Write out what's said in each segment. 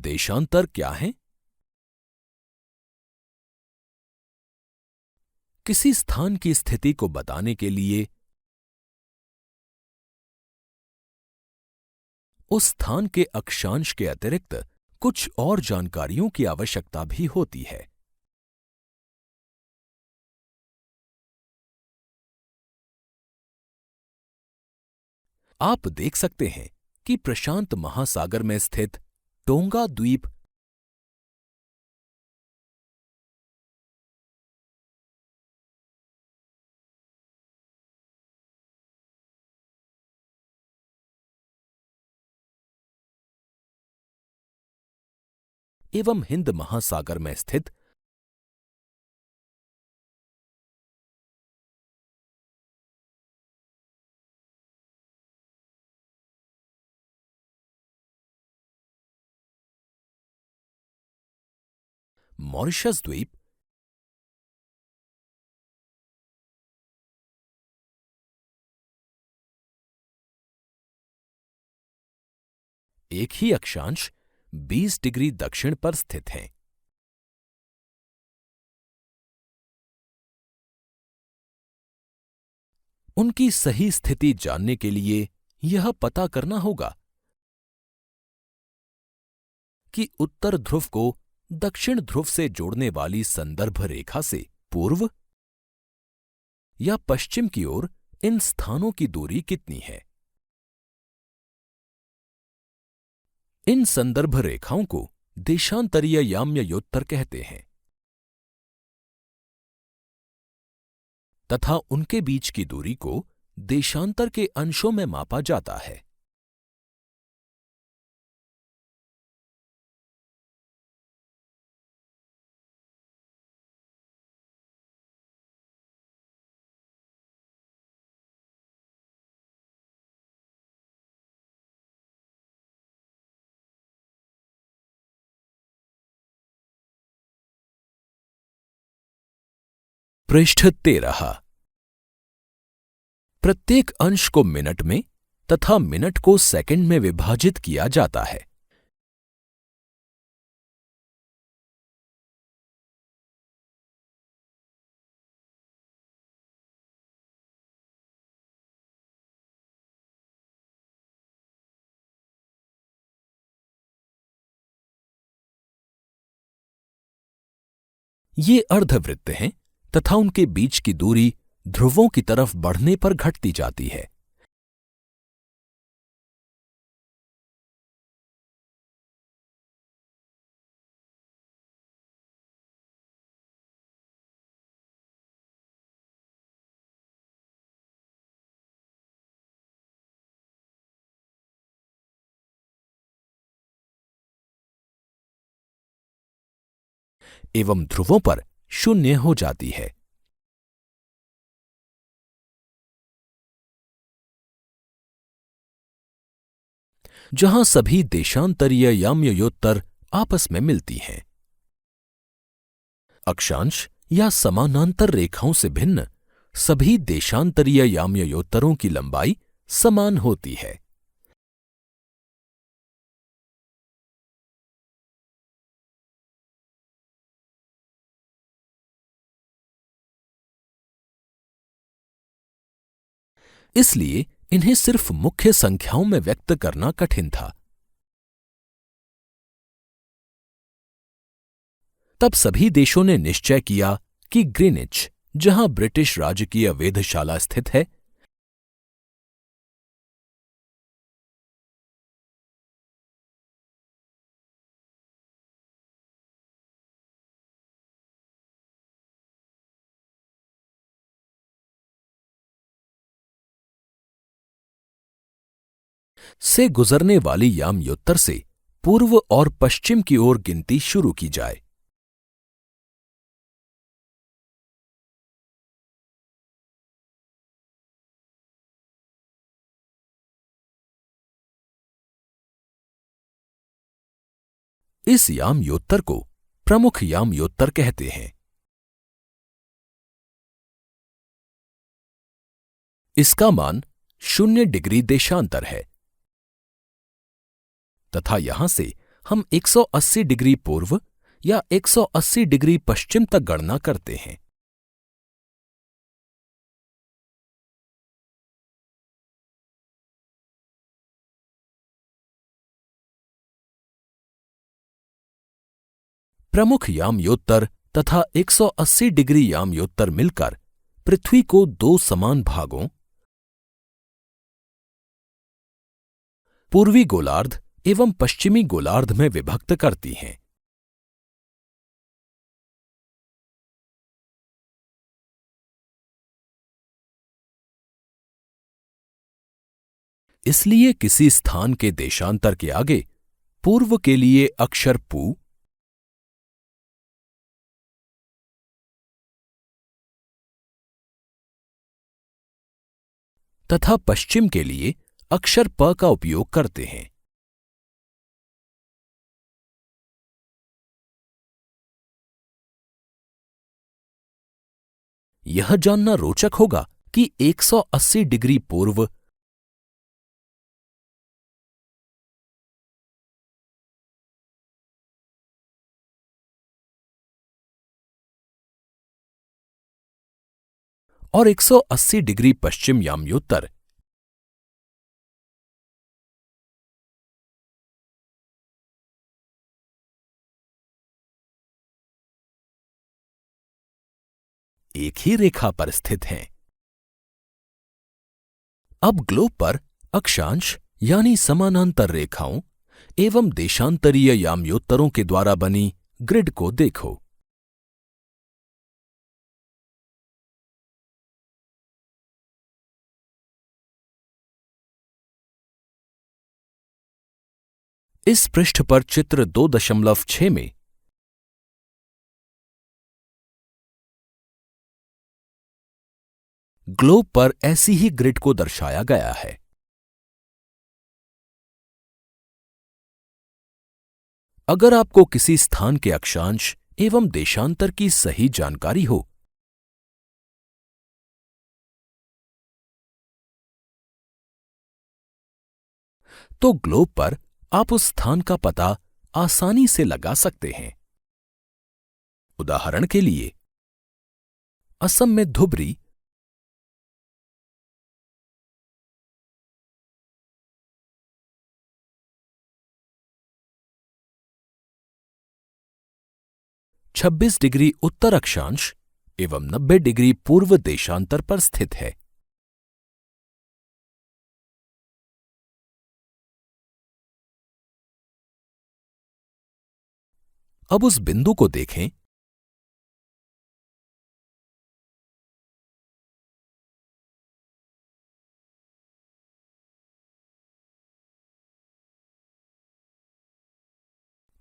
देशांतर क्या हैं? किसी स्थान की स्थिति को बताने के लिए उस स्थान के अक्षांश के अतिरिक्त कुछ और जानकारियों की आवश्यकता भी होती है। आप देख सकते हैं कि प्रशांत महासागर में स्थित टोंगा द्वीप एवं हिंद महासागर में स्थित मॉरिशस द्वीप, एक ही अक्षांश 20 डिग्री दक्षिण पर स्थित हैं। उनकी सही स्थिति जानने के लिए यह पता करना होगा कि उत्तर ध्रुव को दक्षिण ध्रुव से जोड़ने वाली संदर्भ रेखा से पूर्व या पश्चिम की ओर इन स्थानों की दूरी कितनी है। इन संदर्भ रेखाओं को देशांतरीय याम्योत्तर कहते हैं तथा उनके बीच की दूरी को देशांतर के अंशों में मापा जाता है। पृष्ठ 13। प्रत्येक अंश को मिनट में तथा मिनट को सेकंड में विभाजित किया जाता है। ये अर्धवृत्त हैं तथा उनके बीच की दूरी ध्रुवों की तरफ बढ़ने पर घटती जाती है। एवं ध्रुवों पर शून्य हो जाती है। जहां सभी देशांतरीय याम्योत्तर आपस में मिलती हैं। अक्षांश या समानांतर रेखाओं से भिन्न सभी देशांतरीय याम्योत्तरों की लंबाई समान होती है। इसलिए इन्हें सिर्फ मुख्य संख्याओं में व्यक्त करना कठिन था। तब सभी देशों ने निश्चय किया कि ग्रीनिच, जहां ब्रिटिश राजकीय वेधशाला स्थित है, से गुजरने वाली याम्योत्तर से पूर्व और पश्चिम की ओर गिनती शुरू की जाए। इस याम्योत्तर को प्रमुख याम्योत्तर कहते हैं। इसका मान 0 डिग्री देशांतर है तथा यहां से हम 180 डिग्री पूर्व या 180 डिग्री पश्चिम तक गणना करते हैं। प्रमुख यामयोत्तर तथा 180 डिग्री यामयोत्तर मिलकर पृथ्वी को दो समान भागों, पूर्वी गोलार्ध एवं पश्चिमी गोलार्ध में विभक्त करती हैं। इसलिए किसी स्थान के देशांतर के आगे पूर्व के लिए अक्षर पू, तथा पश्चिम के लिए अक्षर प का उपयोग करते हैं। यह जानना रोचक होगा कि 180 डिग्री पूर्व और 180 डिग्री पश्चिम यामयोत्तर एक ही रेखा पर स्थित हैं। अब ग्लोब पर अक्षांश यानी समानांतर रेखाओं एवं देशांतरीय यामयोत्तरों के द्वारा बनी ग्रिड को देखो। इस पृष्ठ पर चित्र 2.6 में ग्लोब पर ऐसी ही ग्रिड को दर्शाया गया है। अगर आपको किसी स्थान के अक्षांश एवं देशांतर की सही जानकारी हो तो ग्लोब पर आप उस स्थान का पता आसानी से लगा सकते हैं। उदाहरण के लिए असम में धुबरी (26 डिग्री उत्तर अक्षांश एवं 90 डिग्री पूर्व देशांतर पर स्थित है। अब उस बिंदु को देखें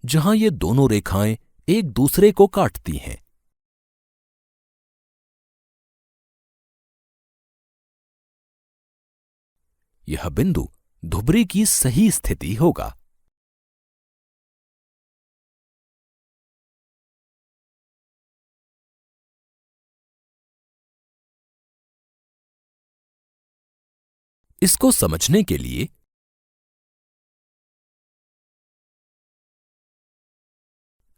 जहां ये दोनों रेखाएं एक दूसरे को काटती हैं। यह बिंदु धुबरी की सही स्थिति होगा। इसको समझने के लिए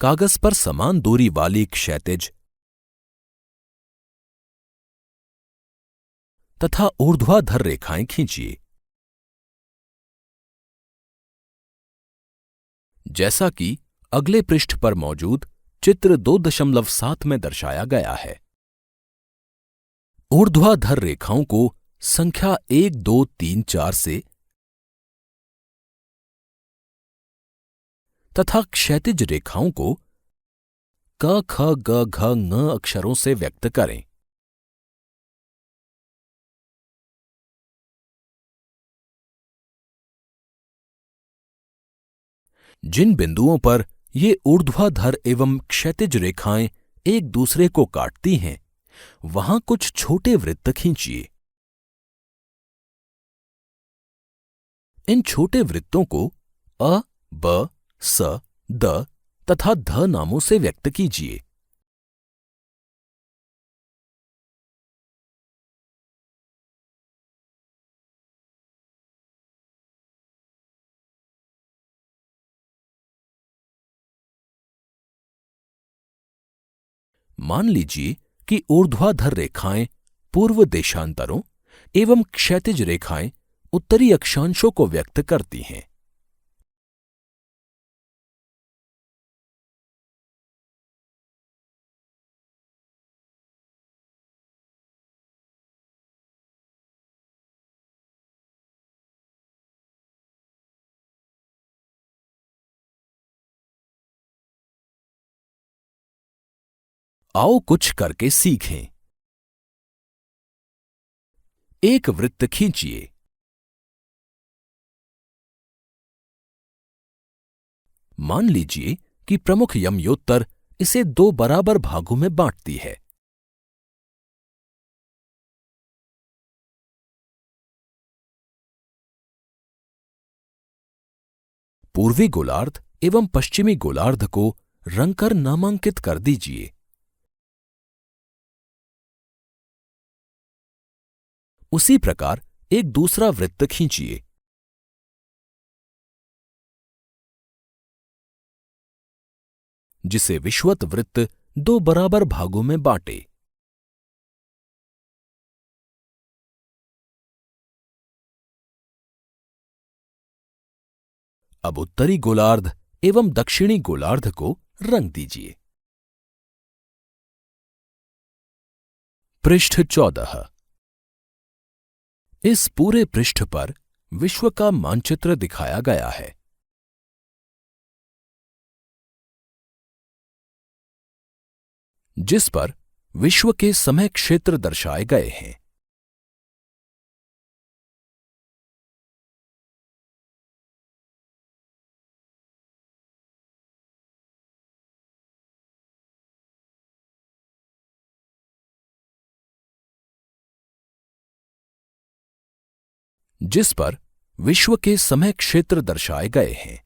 कागज पर समान दूरी वाली क्षैतिज तथा ऊर्ध्वाधर रेखाएं खींचिए, जैसा कि अगले पृष्ठ पर मौजूद चित्र 2.7 में दर्शाया गया है। ऊर्ध्वाधर रेखाओं को संख्या 1, 2, 3, 4 से तथा क्षैतिज रेखाओं को क, ख, ग, घ, ङ अक्षरों से व्यक्त करें। जिन बिंदुओं पर ये ऊर्ध्वाधर एवं क्षैतिज रेखाएं एक दूसरे को काटती हैं, वहां कुछ छोटे वृत्त खींचिए। इन छोटे वृत्तों को अ, ब, स, द तथा ध नामों से व्यक्त कीजिए। मान लीजिए कि ऊर्ध्वाधर रेखाएं पूर्व देशांतरों एवं क्षैतिज रेखाएं उत्तरी अक्षांशों को व्यक्त करती हैं। आओ कुछ करके सीखें। एक वृत्त खींचिए। मान लीजिए कि प्रमुख यमयोत्तर इसे 2 बराबर भागों में बांटती है। पूर्वी गोलार्ध एवं पश्चिमी गोलार्ध को रंगकर नामांकित कर दीजिए। उसी प्रकार एक दूसरा वृत्त खींचिए। जिसे विषुवत वृत्त 2 बराबर भागों में बांटे। अब उत्तरी गोलार्ध एवं दक्षिणी गोलार्ध को रंग दीजिए। पृष्ठ 14। इस पूरे पृष्ठ पर विश्व का मानचित्र दिखाया गया है। जिस पर विश्व के समय क्षेत्र दर्शाए गए हैं। जिस पर विश्व के समय क्षेत्र दर्शाए गए हैं।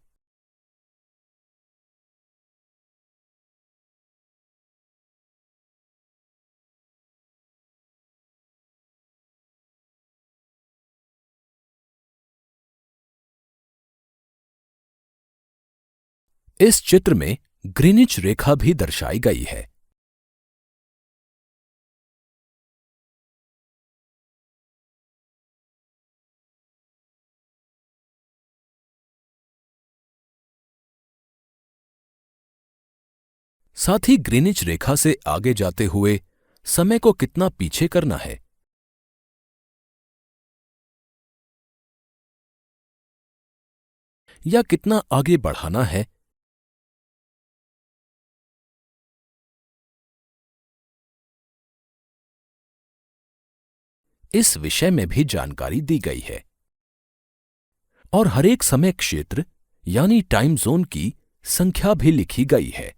इस चित्र में ग्रीनिच रेखा भी दर्शाई गई है। साथ ही ग्रीनिच रेखा से आगे जाते हुए समय को कितना पीछे करना है, या कितना आगे बढ़ाना है, इस विषय में भी जानकारी दी गई है। और हर एक समय क्षेत्र यानी टाइम जोन की संख्या भी लिखी गई है।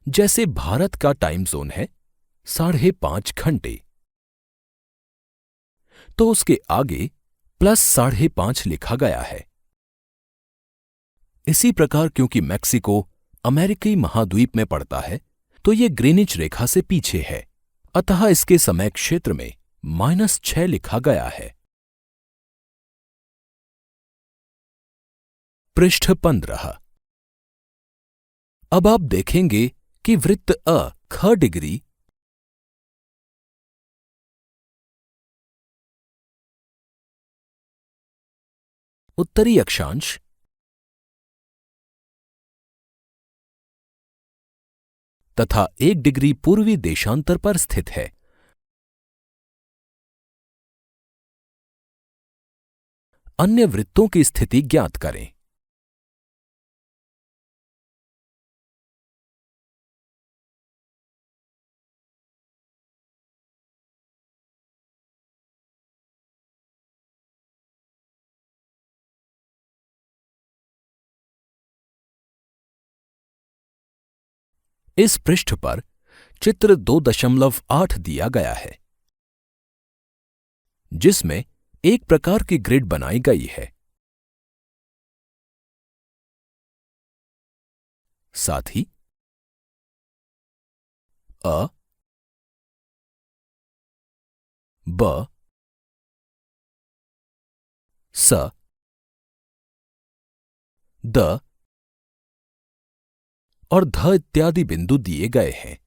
जैसे भारत का टाइम जोन है 5.5 घंटे, तो उसके आगे +5.5 लिखा गया है। इसी प्रकार क्योंकि मैक्सिको अमेरिकी महाद्वीप में पड़ता है, तो यह ग्रीनिच रेखा से पीछे है, अतः इसके समय क्षेत्र में -6 लिखा गया है। पृष्ठ 15। अब आप देखेंगे कि वृत्त अ ख डिग्री उत्तरी अक्षांश तथा 1 डिग्री पूर्वी देशांतर पर स्थित है। अन्य वृत्तों की स्थिति ज्ञात करें। इस पृष्ठ पर चित्र 2.8 दिया गया है, जिसमें एक प्रकार की ग्रिड बनाई गई है। साथ ही अ, ब, स, द, और ध इत्यादि बिंदु दिए गए हैं।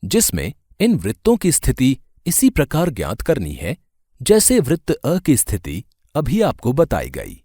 जिसमें इन वृत्तों की स्थिति इसी प्रकार ज्ञात करनी है जैसे वृत्त अ की स्थिति अभी आपको बताई गई।